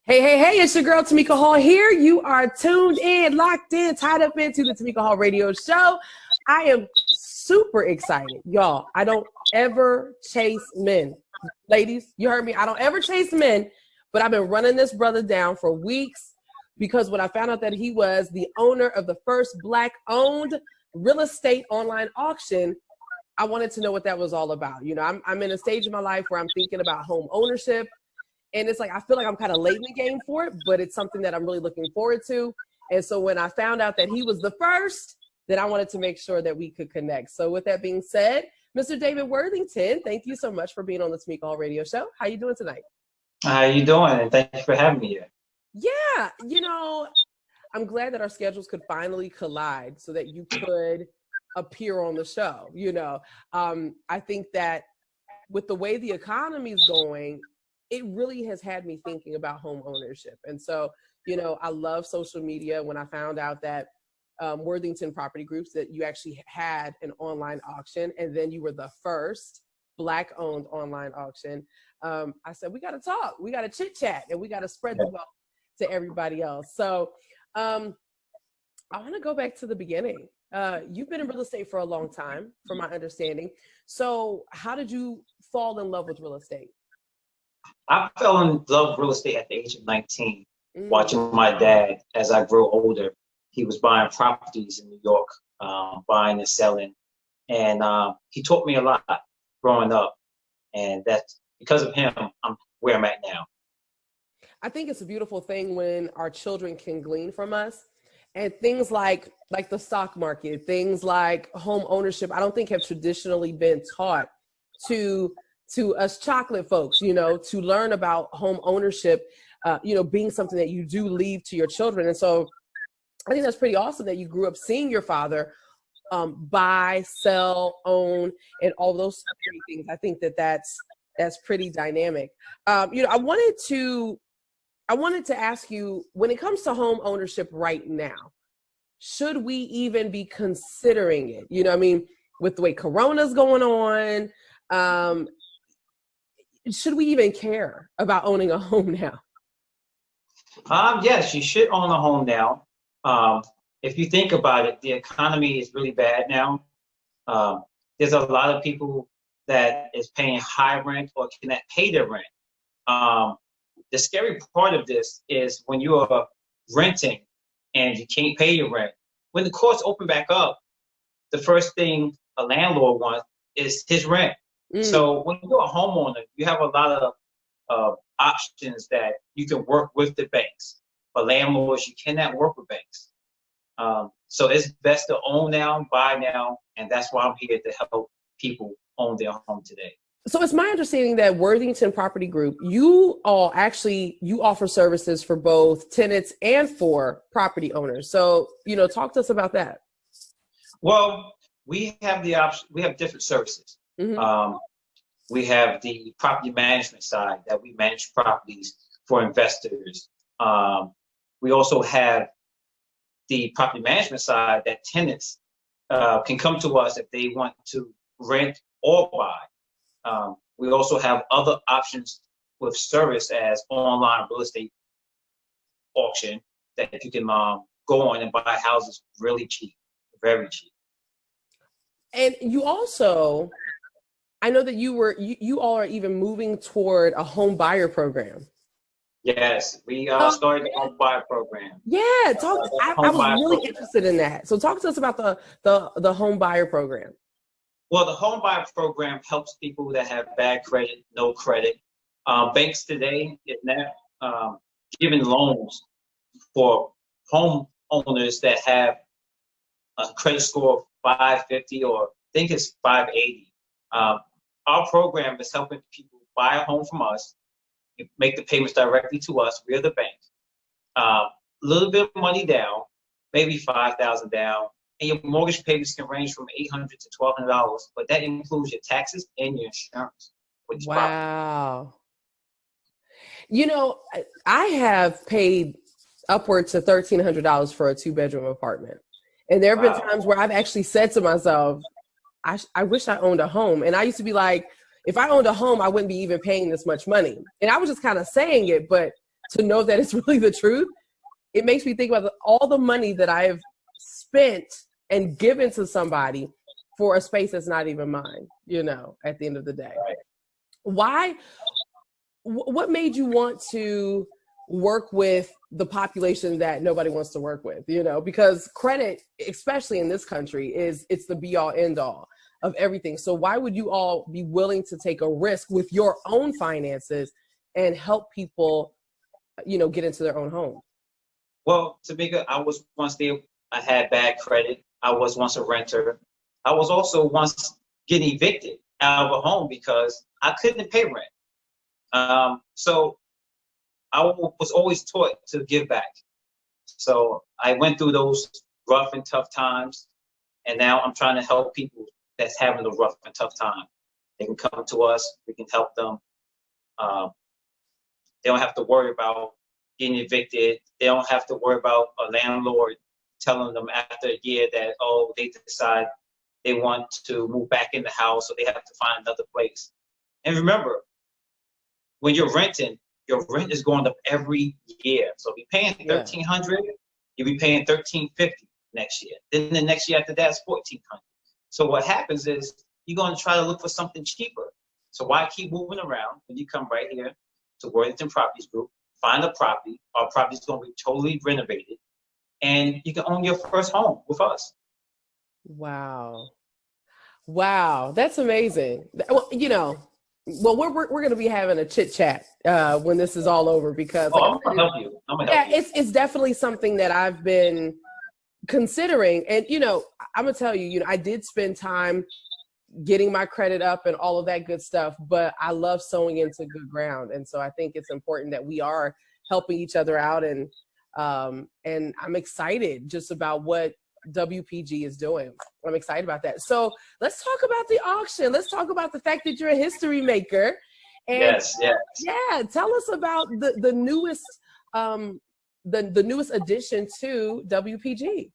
Hey, hey, hey, it's your girl Tamika Hall here. You are tuned in, locked in, tied up into the Tamika Hall radio show. I am super excited. Y'all, I don't ever chase men. Ladies, you heard me. I don't ever chase men, but I've been running this brother down for weeks because when I found out that he was the owner of the first Black-owned real estate online auction, I wanted to know what that was all about. You know, I'm in a stage of my life where I'm thinking about home ownership. And it's like, I feel like I'm kind of late in the game for it, but it's something that I'm really looking forward to. And so when I found out that he was the first, then I wanted to make sure that we could connect. So with that being said, Mr. David Worthington, thank you so much for being on the Tamika Hall radio show. How you doing tonight? How you doing? And thank you for having me here. Yeah, you know, I'm glad that our schedules could finally collide so that you could appear on the show. You know, I think that with the way the economy is going, it really has had me thinking about home ownership. And so, you know, I love social media. When I found out that Worthington Property Groups, that you actually had an online auction, and then you were the first Black-owned online auction, I said, we got to talk, we got to chit chat, and we got to spread the wealth to everybody else. So I want to go back to the beginning. You've been in real estate for a long time, from my understanding. So how did you fall in love with real estate? I fell in love with real estate at the age of 19, watching my dad as I grew older. He was buying properties in New York, buying and selling. And he taught me a lot growing up. And that's because of him, I'm where I'm at now. I think it's a beautiful thing when our children can glean from us. And things like the stock market, things like home ownership, I don't think have traditionally been taught to us chocolate folks, you know, to learn about home ownership, you know, being something that you do leave to your children. And so I think that's pretty awesome that you grew up seeing your father buy, sell, own, and all those great things. I think that that's pretty dynamic. You know, I wanted to ask you, when it comes to home ownership right now, should we even be considering it? You know, I mean, with the way Corona's going on, should we even care about owning a home now? Yes, you should own a home now. If you think about it, the economy is really bad now. There's a lot of people that is paying high rent or cannot pay their rent. The scary part of this is when you are renting and you can't pay your rent. When the courts open back up, the first thing a landlord wants is his rent. So when you're a homeowner, you have a lot of options that you can work with the banks. But landlords, you cannot work with banks. So it's best to own now, buy now, and that's why I'm here to help people own their home today. So it's my understanding that Worthington Property Group, you offer services for both tenants and for property owners. So, you know, talk to us about that. Well, we have the option. We have different services. We have the property management side that we manage properties for investors. We also have the property management side that tenants can come to us if they want to rent or buy. We also have other options with service as online real estate auction that you can go on and buy houses really cheap, very cheap. And you also, I know that you all are even moving toward a home buyer program. Yes, we started the Homebuyer Program. Yeah, I was really interested in that. So talk to us about the Homebuyer Program. Well, the Homebuyer Program helps people that have bad credit, no credit. Banks today is now giving loans for home owners that have a credit score of 550 or I think it's 580. Our program is helping people buy a home from us. You make the payments directly to us. We're the bank. A little bit of money down, maybe $5,000 down, and your mortgage payments can range from $800 to $1,200. But that includes your taxes and your insurance. Wow. You know, I have paid upwards to $1,300 for a 2-bedroom apartment, and there have been times where I've actually said to myself, I wish I owned a home. And I used to be like, if I owned a home, I wouldn't be even paying this much money. And I was just kind of saying it, but to know that it's really the truth, it makes me think about all the money that I've spent and given to somebody for a space that's not even mine, you know, at the end of the day. Right. Why, what made you want to work with the population that nobody wants to work with, you know, because credit, especially in this country, it's the be all end all of everything. So why would you all be willing to take a risk with your own finances and help people, you know, get into their own home? Well, Tamika, I was once there. I had bad credit. I was once a renter. I was also once getting evicted out of a home because I couldn't pay rent. So I was always taught to give back. So I went through those rough and tough times, and now I'm trying to help people that's having a rough and tough time. They can come to us. We can help them. They don't have to worry about getting evicted. They don't have to worry about a landlord telling them after a year that, oh, they decide they want to move back in the house, so they have to find another place. And remember, when you're renting, your rent is going up every year. So if you're paying $1,300, you'll be paying $1,350 next year. Then the next year after that is $1,400. So what happens is you're going to try to look for something cheaper. So why keep moving around when you come right here to Worthington Properties Group, find a property. Our property is going to be totally renovated, and you can own your first home with us. Wow. Wow. That's amazing. Well, you know, well, we're going to be having a chit chat when this is all over, because like, I'm gonna help you. It's definitely something that I've been considering. And, you know, I'm going to tell you, you know, I did spend time getting my credit up and all of that good stuff, but I love sowing into good ground. And so I think it's important that we are helping each other out. And I'm excited just about what WPG is doing. I'm excited about that. So let's talk about the auction. Let's talk about the fact that you're a history maker. And yes. Yeah, tell us about the newest the newest addition to WPG.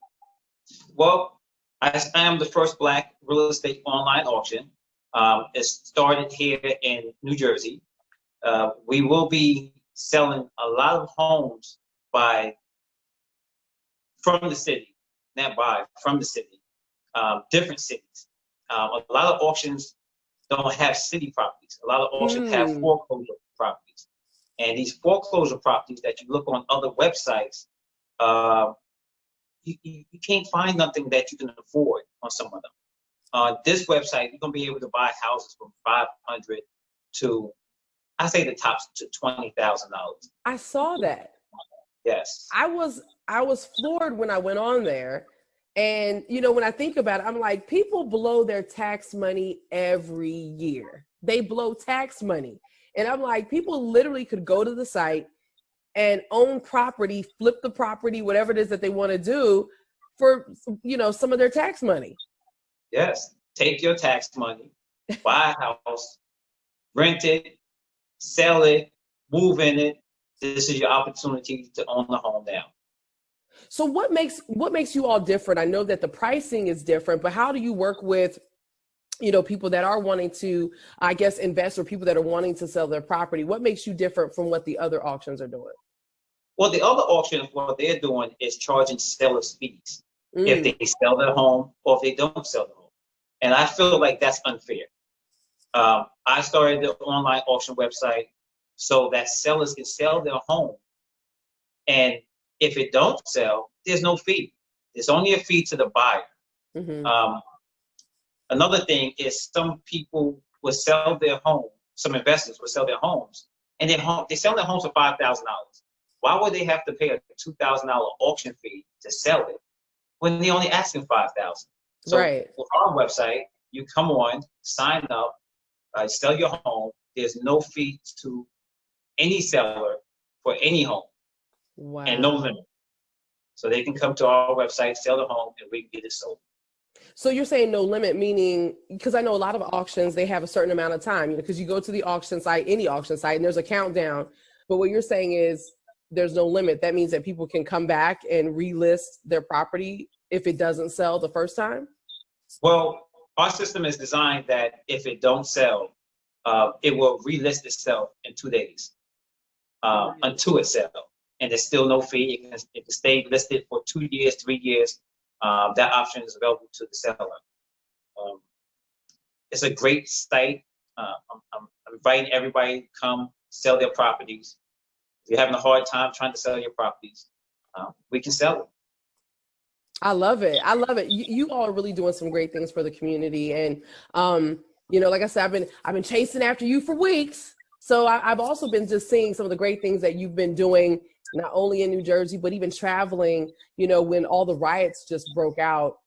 Well, I am the first Black real estate online auction. It started here in New Jersey. We will be selling a lot of homes from the city, different cities. A lot of auctions don't have city properties. A lot of auctions have foreclosure properties. And these foreclosure properties that you look on other websites, you can't find nothing that you can afford on some of them. On this website, you're going to be able to buy houses from $500 to, I say the tops to $20,000. I saw that. Yes. I was floored when I went on there. And, you know, when I think about it, I'm like, people blow their tax money every year. They blow tax money. And I'm like, people literally could go to the site and own property, flip the property, whatever it is that they want to do for, you know, some of their tax money. Yes. Take your tax money, buy a house, rent it, sell it, move in it. This is your opportunity to own the home now. So what makes you all different? I know that the pricing is different, but how do you work with, you know, people that are wanting to, I guess, invest, or people that are wanting to sell their property? What makes you different from what the other auctions are doing? Well, the other auctions, what they're doing is charging sellers fees if they sell their home or if they don't sell the home. And I feel like that's unfair. I started the online auction website so that sellers can sell their home. And if it don't sell, there's no fee. There's only a fee to the buyer. Mm-hmm. Another thing is some people will sell their home. Some investors will sell their homes, and they sell their homes for $5,000. Why would they have to pay a $2,000 auction fee to sell it when they're only asking $5,000? So right. With our website, you come on, sign up, sell your home. There's no fee to any seller for any home. Wow. And no limit. So they can come to our website, sell the home, and we can get it sold. So you're saying no limit, meaning, because I know a lot of auctions, they have a certain amount of time, you know, because you go to the auction site, any auction site, and there's a countdown. But what you're saying is there's no limit. That means that people can come back and relist their property if it doesn't sell the first time? Well, our system is designed that if it don't sell, it will relist itself in 2 days. until it sells. And there's still no fee. It can stay listed for 2 years, 3 years. That option is available to the seller. It's a great site. I'm inviting everybody to come sell their properties. If you're having a hard time trying to sell your properties, we can sell them. I love it. I love it. You all are really doing some great things for the community. And, like I said, I've been chasing after you for weeks. So I've also been just seeing some of the great things that you've been doing, not only in New Jersey, but even traveling, when all the riots just broke out,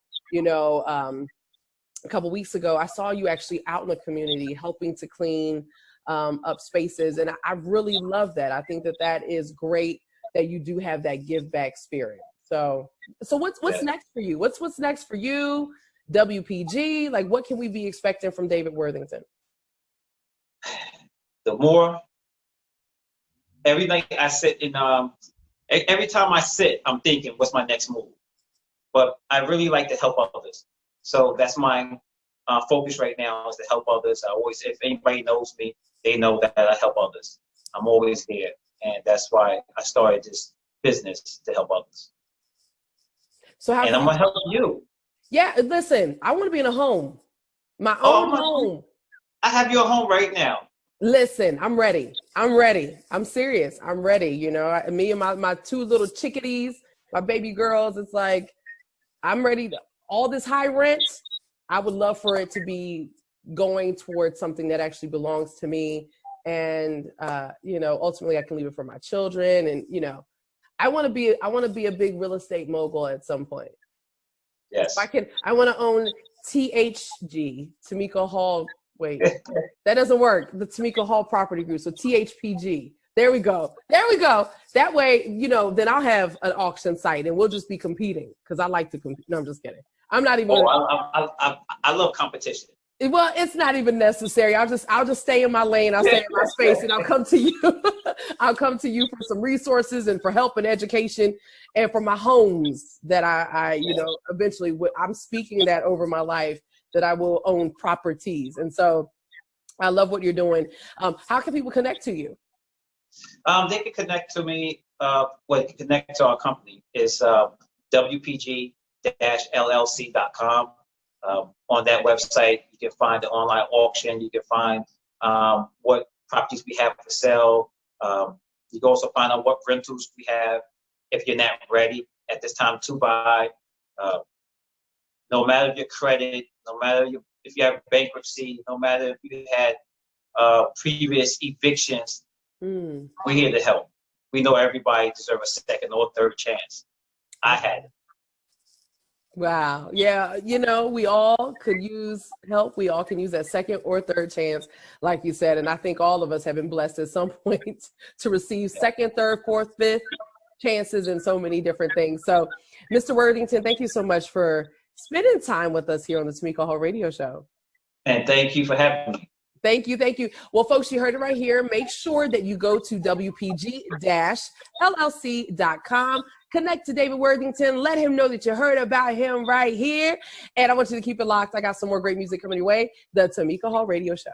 a couple weeks ago, I saw you actually out in the community helping to clean up spaces. And I really love that. I think that is great that you do have that give back spirit. So what's next for you? What's next for you? WPG, like what can we be expecting from David Worthington? The more, every night I sit in, every time I sit, I'm thinking, what's my next move? But I really like to help others. So that's my focus right now, is to help others. If anybody knows me, they know that I help others. I'm always here. And that's why I started this business, to help others. So I'm going to help you. Yeah, listen, I want to be in a home. My own home. I have your home right now. Listen, I'm ready. I'm serious. I'm ready. Me and my 2 little chickadees, my baby girls, it's like, I'm ready to, all this high rent, I would love for it to be going towards something that actually belongs to me. And, ultimately I can leave it for my children. And, I want to be a big real estate mogul at some point. Yes. I want to own THG, Tamika Hall. Wait, that doesn't work. The Tamika Hall Property Group. So THPG. There we go. That way, then I'll have an auction site and we'll just be competing, because I like to compete. No, I'm just kidding. I'm not even. I love competition. Well, it's not even necessary. I'll just stay in my lane. I'll stay in my space, and I'll come to you. I'll come to you for some resources and for help and education, and for my homes that I eventually, I'm speaking that over my life, that I will own properties. And so I love what you're doing. How can people connect to you? They can connect to me. Connect to our company is WPG-LLC.com. On that website, you can find the online auction. You can find what properties we have for sale. You can also find out what rentals we have if you're not ready at this time to buy. No matter your credit, no matter if you have bankruptcy, no matter if you had previous evictions, we're here to help. We know everybody deserves a second or third chance. I had it. Wow. Yeah. We all could use help. We all can use that second or third chance, like you said. And I think all of us have been blessed at some point to receive second, third, fourth, fifth chances in so many different things. So, Mr. Worthington, thank you so much for spending time with us here on the Tamika Hall Radio Show. And thank you for having me. Thank you. Well, folks, you heard it right here. Make sure that you go to WPG-LLC.com. Connect to David Worthington. Let him know that you heard about him right here. And I want you to keep it locked. I got some more great music coming your way. The Tamika Hall Radio Show.